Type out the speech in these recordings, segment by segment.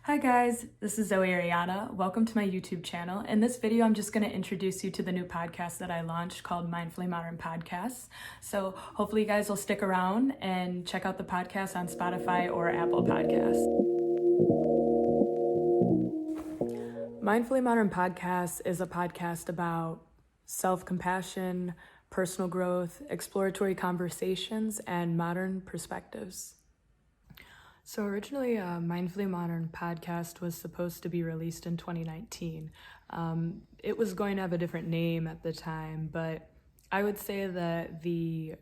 Hi guys, this is Zoe Ariana. Welcome to my YouTube channel. In this video, I'm just going to introduce you to the new podcast that I launched called Mindfully Modern Podcasts. So hopefully you guys will stick around and check out the podcast on Spotify or Apple Podcasts. Mindfully Modern Podcasts is a podcast about self-compassion, personal growth, exploratory conversations, and modern perspectives. So originally, Mindfully Modern podcast was supposed to be released in 2019. It was going to have a different name at the time, but I would say that the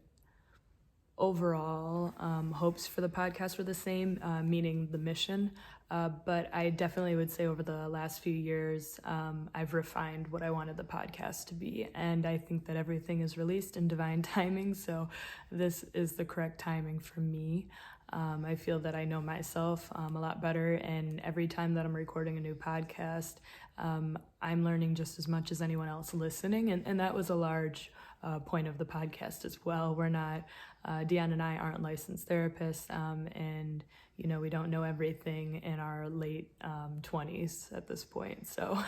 overall hopes for the podcast were the same, meaning the mission. But I definitely would say over the last few years, I've refined what I wanted the podcast to be. And I think that everything is released in divine timing. So this is the correct timing for me. I feel that I know myself a lot better, and every time that I'm recording a new podcast, I'm learning just as much as anyone else listening, and that was a large point of the podcast as well. We're not, Deion and I aren't licensed therapists, and we don't know everything in our late 20s at this point. So,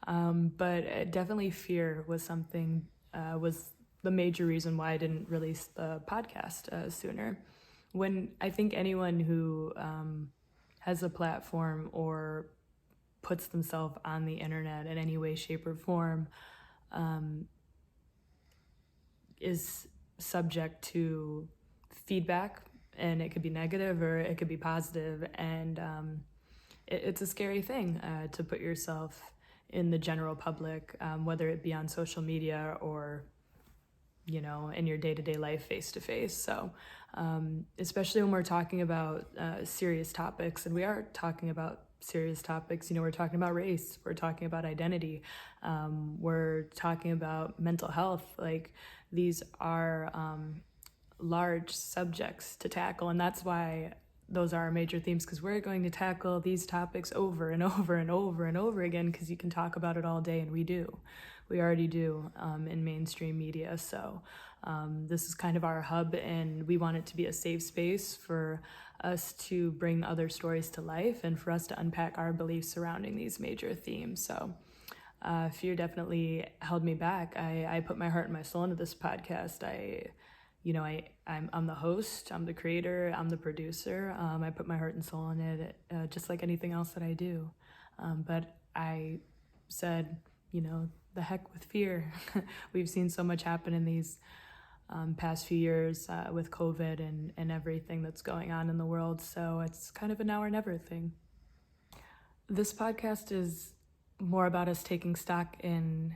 but definitely fear was something, was the major reason why I didn't release the podcast sooner. When I think anyone who has a platform or puts themselves on the internet in any way, shape, or form is subject to feedback, and it could be negative or it could be positive, and it's a scary thing to put yourself in the general public, whether it be on social media or in your day-to-day life face-to-face. So especially when we're talking about serious topics, and we are talking about serious topics, we're talking about race, we're talking about identity, we're talking about mental health. Like, these are large subjects to tackle, and that's why those are our major themes, because we're going to tackle these topics over and over and over and over again, because you can talk about it all day, and we already do in mainstream media. So this is kind of our hub, and we want it to be a safe space for us to bring other stories to life and for us to unpack our beliefs surrounding these major themes. So fear definitely held me back. I put my heart and my soul into this podcast. I'm the host, I'm the creator, I'm the producer. I put my heart and soul in it, just like anything else that I do. But I said, the heck with fear. We've seen so much happen in these past few years with COVID and everything that's going on in the world. So it's kind of a now or never thing. This podcast is more about us taking stock in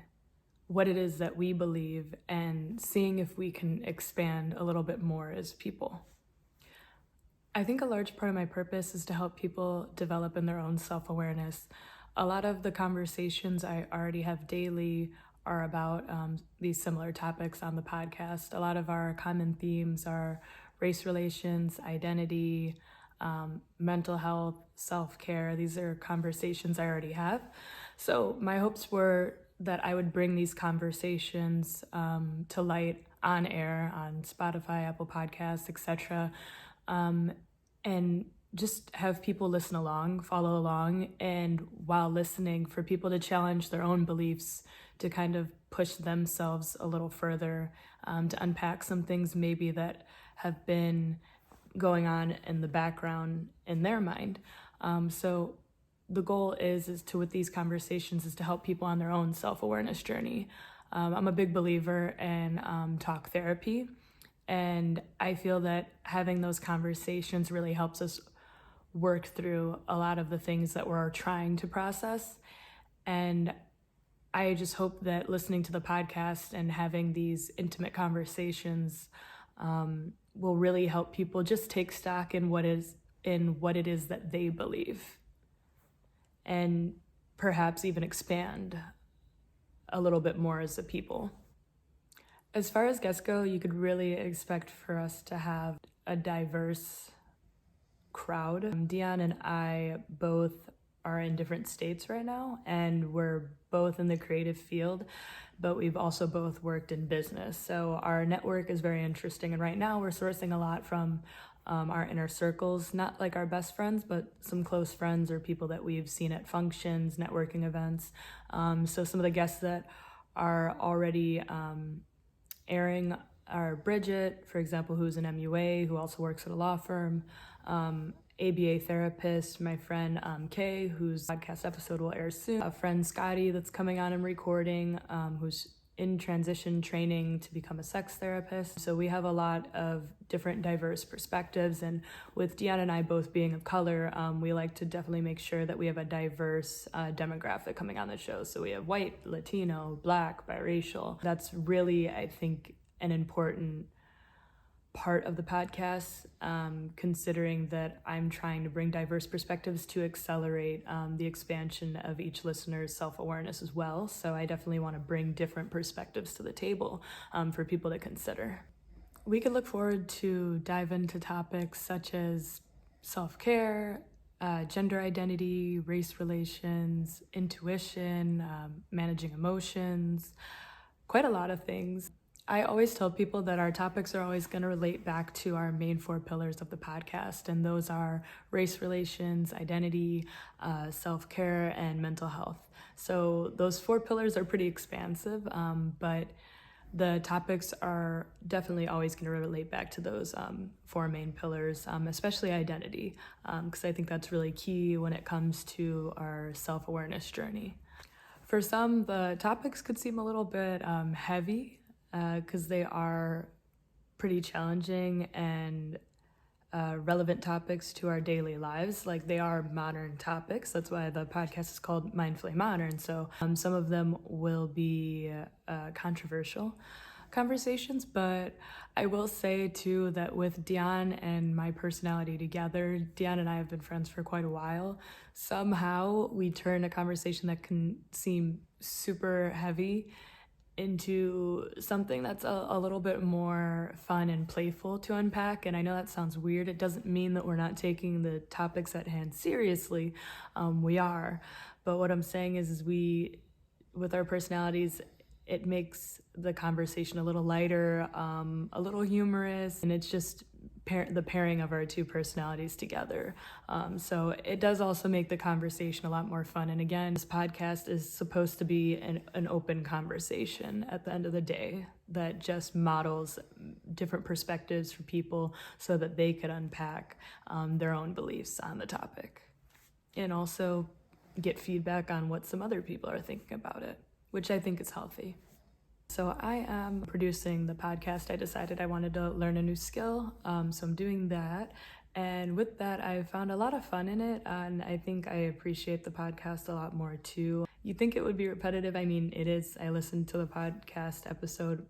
what it is that we believe and seeing if we can expand a little bit more as people. I think a large part of my purpose is to help people develop in their own self-awareness. A lot of the conversations I already have daily are about these similar topics on the podcast. A lot of our common themes are race relations, identity, mental health, self-care. These are conversations I already have. So my hopes were that I would bring these conversations to light on air, on Spotify, Apple Podcasts, etc., and just have people listen along, follow along, and while listening, for people to challenge their own beliefs, to kind of push themselves a little further, to unpack some things maybe that have been going on in the background in their mind. So the goal is to, with these conversations, is to help people on their own self-awareness journey. I'm a big believer in talk therapy, and I feel that having those conversations really helps us work through a lot of the things that we're trying to process. And I just hope that listening to the podcast and having these intimate conversations will really help people just take stock in what it is that they believe, and perhaps even expand a little bit more as a people. As far as guests go, you could really expect for us to have a diverse crowd. Deion and I both are in different states right now, and we're both in the creative field, but we've also both worked in business. So our network is very interesting, and right now we're sourcing a lot from our inner circles, not like our best friends, but some close friends or people that we've seen at functions, networking events. So some of the guests that are already airing are Bridget, for example, who's an MUA, who also works at a law firm, ABA therapist, my friend Kay, whose podcast episode will air soon, a friend Scotty that's coming on and recording, who's in transition training to become a sex therapist. So we have a lot of different diverse perspectives, and with Deion and I both being of color, we like to definitely make sure that we have a diverse demographic coming on the show. So we have white, Latino, Black, biracial. That's really, I think, an important part of the podcast, considering that I'm trying to bring diverse perspectives to accelerate the expansion of each listener's self-awareness as well. So I definitely want to bring different perspectives to the table for people to consider. We can look forward to dive into topics such as self-care, gender identity, race relations, intuition, managing emotions, quite a lot of things. I always tell people that our topics are always going to relate back to our main 4 pillars of the podcast, and those are race relations, identity, self-care, and mental health. So those 4 pillars are pretty expansive, but the topics are definitely always going to relate back to those 4 main pillars, especially identity, because I think that's really key when it comes to our self-awareness journey. For some, the topics could seem a little bit heavy, because they are pretty challenging and relevant topics to our daily lives. Like, they are modern topics. That's why the podcast is called Mindfully Modern. So some of them will be controversial conversations, but I will say too that with Deion and my personality together, Deion and I have been friends for quite a while. Somehow we turn a conversation that can seem super heavy into something that's a little bit more fun and playful to unpack. And I know that sounds weird. It doesn't mean that we're not taking the topics at hand seriously. We are. But what I'm saying is we, with our personalities, it makes the conversation a little lighter, a little humorous, and it's just the pairing of our 2 personalities together. So it does also make the conversation a lot more fun. And again, this podcast is supposed to be an open conversation at the end of the day that just models different perspectives for people so that they could unpack their own beliefs on the topic. And also get feedback on what some other people are thinking about it, which I think is healthy. So I am producing the podcast. I decided I wanted to learn a new skill, so I'm doing that. And with that, I found a lot of fun in it, and I think I appreciate the podcast a lot more too. You think it would be repetitive? I mean, it is. I listened to the podcast episode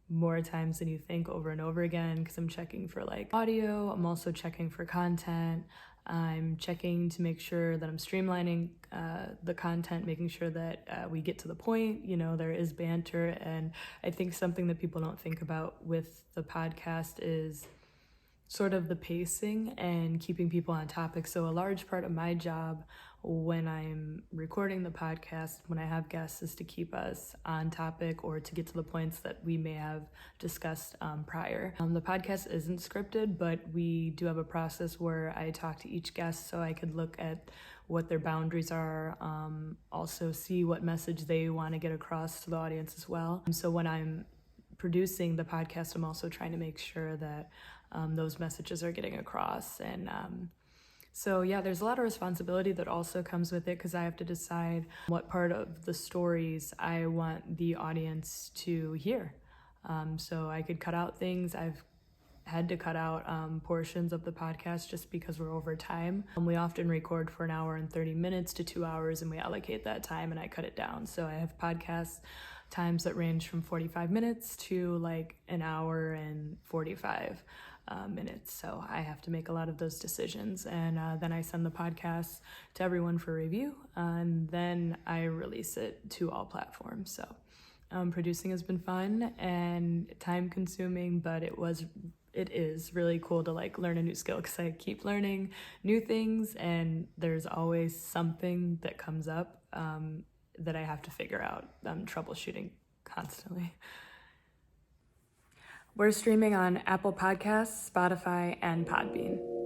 more times than you think, over and over again, because I'm checking for like audio. I'm also checking for content. I'm checking to make sure that I'm streamlining the content, making sure that we get to the point, there is banter. And I think something that people don't think about with the podcast is sort of the pacing and keeping people on topic. So a large part of my job when I'm recording the podcast, when I have guests, is to keep us on topic or to get to the points that we may have discussed prior. The podcast isn't scripted, but we do have a process where I talk to each guest so I could look at what their boundaries are, also see what message they want to get across to the audience as well. And so when I'm producing the podcast, I'm also trying to make sure that those messages are getting across. And so yeah, there's a lot of responsibility that also comes with it, because I have to decide what part of the stories I want the audience to hear. So I could cut out things. I've had to cut out portions of the podcast just because we're over time. We often record for 1 hour and 30 minutes to 2 hours, and we allocate that time, and I cut it down. So I have podcast times that range from 45 minutes to like 1 hour and 45 minutes. So I have to make a lot of those decisions, and then I send the podcast to everyone for review, and then I release it to all platforms. So producing has been fun and time consuming, but it is really cool to like learn a new skill, because I keep learning new things, and there's always something that comes up that I have to figure out. I'm troubleshooting constantly. We're streaming on Apple Podcasts, Spotify, and Podbean.